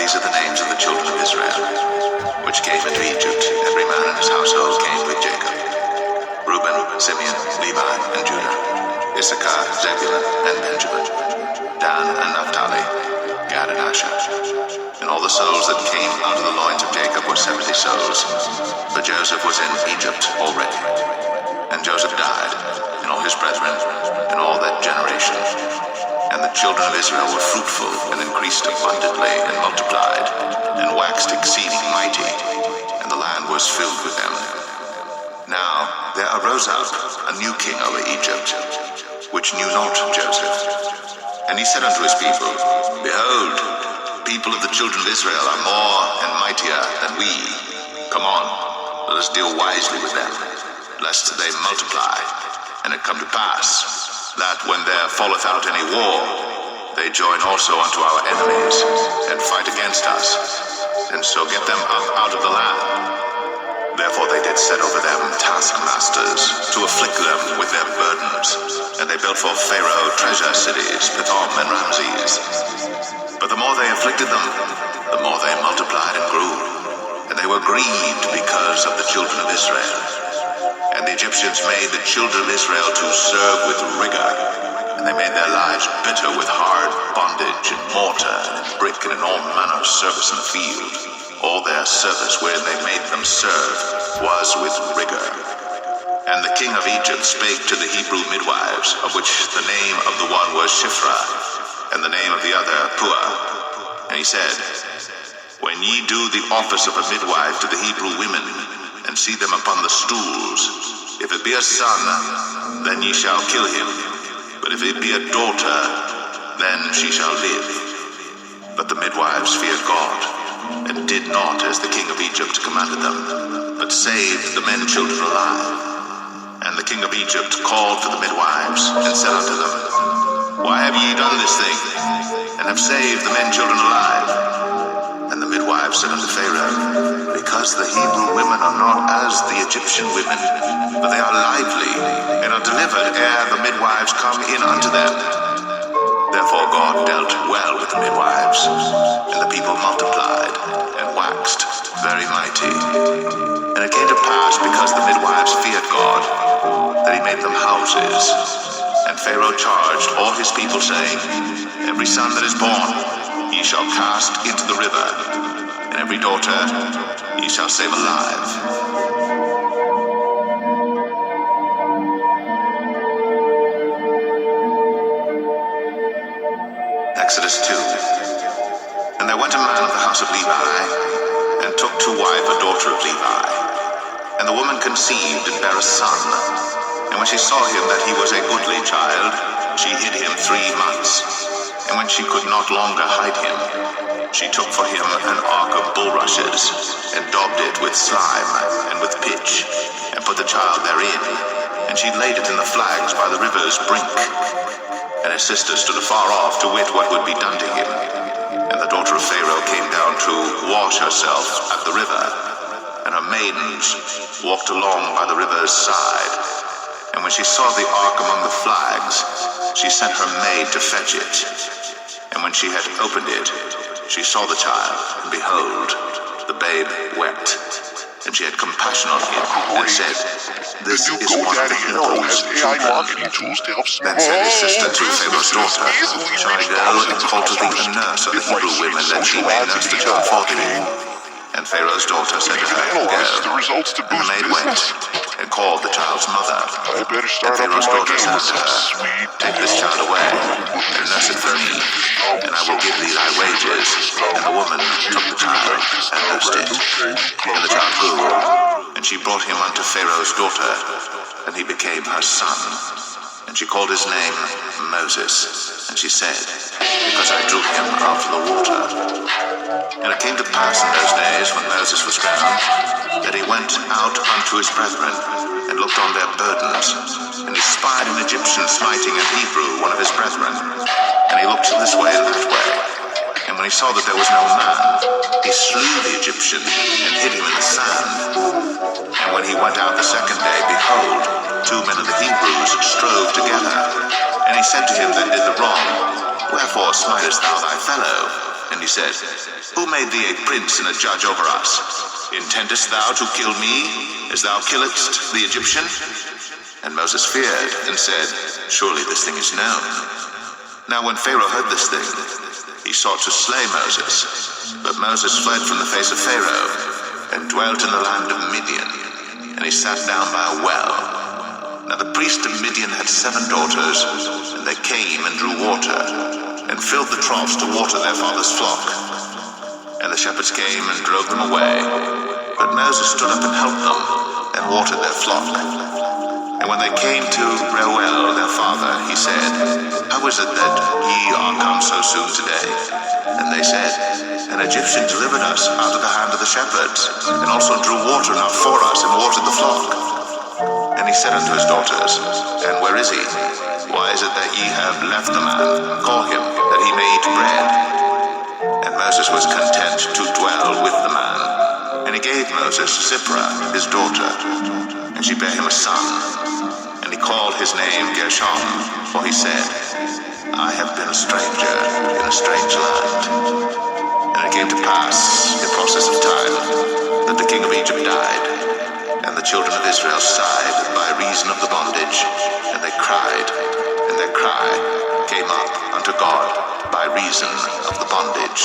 these are the names of the children of Israel, which came into Egypt. Every man in his household came with Jacob: Reuben, Simeon, Levi, and Judah; Issachar, Zebulun, and Benjamin; Dan and Naphtali; Gad and Asher. And all the souls that came out of the loins of Jacob were 70 souls, for Joseph was in Egypt already. And Joseph died, and all his brethren, and all that generation. And the children of Israel were fruitful, and increased abundantly, and multiplied, and waxed exceeding mighty, and the land was filled with them. Now there arose up a new king over Egypt, which knew not Joseph. And he said unto his people, Behold, people of the children of Israel are more and mightier than we. Come on, let us deal wisely with them, lest they multiply. And it come to pass, that when there falleth out any war, they join also unto our enemies, and fight against us, and so get them up out of the land. Therefore they did set over them taskmasters, to afflict them with their burdens. And they built for Pharaoh treasure cities, Pithom and Ramses. But the more they afflicted them, the more they multiplied and grew. And they were grieved because of the children of Israel. And the Egyptians made the children of Israel to serve with rigor. And they made their lives bitter with hard bondage, and mortar, and brick, and in all manner of service in the field. All their service wherein they made them serve was with rigor. And the king of Egypt spake to the Hebrew midwives, of which the name of the one was Shiphrah, and the name of the other Puah. And he said, When ye do the office of a midwife to the Hebrew women, and see them upon the stools, if it be a son, then ye shall kill him. But if it be a daughter, then she shall live. But the midwives feared God, and did not as the king of Egypt commanded them, but saved the men children alive. And the king of Egypt called for the midwives, and said unto them, Why have ye done this thing, and have saved the men children alive? And the midwives said unto Pharaoh, Because the Hebrew women are not as the Egyptian women, but they are lively, and are delivered ere the midwives come in unto them. Therefore God dealt well with the midwives, and the people multiplied, and waxed very mighty. And it came to pass, because the midwives feared God, that he made them houses. And Pharaoh charged all his people, saying, Every son that is born ye shall cast into the river, and every daughter ye shall save alive. Exodus 2. And there went a man of the house of Levi, and took to wife a daughter of Levi. And the woman conceived, and bare a son. And when she saw him that he was a goodly child, she hid him 3 months. And when she could not longer hide him, she took for him an ark of bulrushes, and daubed it with slime, and with pitch, and put the child therein. And she laid it in the flags by the river's brink. And his sister stood afar off to wit what would be done to him. And the daughter of Pharaoh came down to wash herself at the river, and her maidens walked along by the river's side. And when she saw the ark among the flags, she sent her maid to fetch it. And when she had opened it, she saw the child, and behold, the babe wept. And she had compassion on him, and said, This is one of the Hebrews' children. Then said his sister to Pharaoh's daughter, Shall I go and call to thee the nurse of the Hebrew women, that she may nurse the child for thee? And Pharaoh's daughter said to her, Go. And the maid went, and called the child's mother. And Pharaoh's daughter said to her, Take this child away, and nurse it for me, and I will give thee thy wages. And the woman took the child, and nursed it. And the child grew, and she brought him unto Pharaoh's daughter, and he became her son. And she called his name Moses. And she said, Because I drew him out of the water. And it came to pass in those days, when Moses was ground, that he went out unto his brethren, and looked on their burdens. And he spied an Egyptian smiting an Hebrew, one of his brethren. And he looked this way and that way. And when he saw that there was no man, he slew the Egyptian, and hid him in the sand. And when he went out the second day, behold, 2 men of the Hebrews strove together. And he said to him that did the wrong, Wherefore smitest thou thy fellow? and he said, Who made thee a prince and a judge over us? Intendest thou to kill me, as thou killedst the Egyptian? And Moses feared, and said, Surely this thing is known. Now when Pharaoh heard this thing, he sought to slay Moses. But Moses fled from the face of Pharaoh, and dwelt in the land of Midian, and he sat down by a well. Now the priest of Midian had 7 daughters, and they came and drew water, and filled the troughs to water their father's flock. And the shepherds came and drove them away. But Moses stood up and helped them, and watered their flock. And when they came to Reuel their father, he said, How is it that ye are come so soon today? And they said, An Egyptian delivered us out of the hand of the shepherds, and also drew water enough for us, and watered the flock. And he said unto his daughters, And where is he? Why is it that ye have left the man? Call him, that he may eat bread. And Moses was content to dwell with the man. And he gave Moses Zipporah, his daughter, and she bare him a son. And he called his name Gershom, for he said, I have been a stranger in a strange land. And it came to pass, in process of time, that the king of Egypt died. And the children of Israel sighed by reason of the bondage, and they cried, and their cry came up unto God by reason of the bondage.